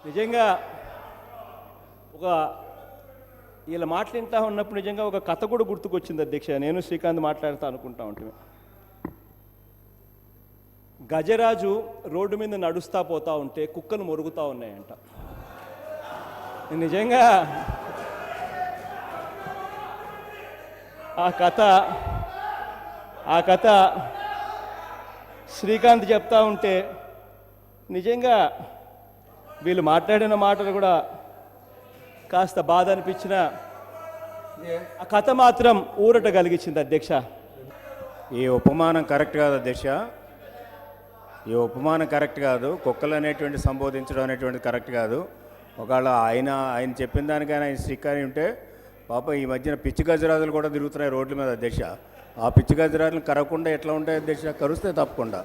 నిజంగా ఒక వీళ్ళ మాట్లాడుతూ ఉన్నప్పుడు నిజంగా ఒక కథ కూడా గుర్తుకొచ్చింది అధ్యక్ష. నేను శ్రీకాంత్ మాట్లాడుతూ అనుకుంటా ఉంటే, గజరాజు రోడ్డు మీద నడుస్తూ పోతూ ఉంటే కుక్కలు మొరుగుతూ ఉన్నాయంట. నిజంగా ఆ కథ శ్రీకాంత్ చెప్తా ఉంటే నిజంగా వీళ్ళు మాట్లాడిన మాటలు కూడా కాస్త బాధ అనిపించిన ఆ కథ మాత్రం ఊరట కలిగించింది అధ్యక్ష. ఈ ఉపమానం కరెక్ట్ కాదు అధ్యక్ష, ఈ ఉపమానం కరెక్ట్ కాదు. కుక్కలు అనేటువంటి సంబోధించడం అనేటువంటిది కరెక్ట్ కాదు. ఒకవేళ ఆయన చెప్పిన దానికైనా ఆయన శ్రీకారి ఉంటే పాప ఈ మధ్యన పిచ్చి గజరాజులు కూడా తిరుగుతున్నాయి రోడ్ల మీద అధ్యక్ష. ఆ పిచ్చి గజరాజులు కరవకుండా ఎట్లా ఉంటాయి అధ్యక్ష? కరుస్తే తప్పకుండా.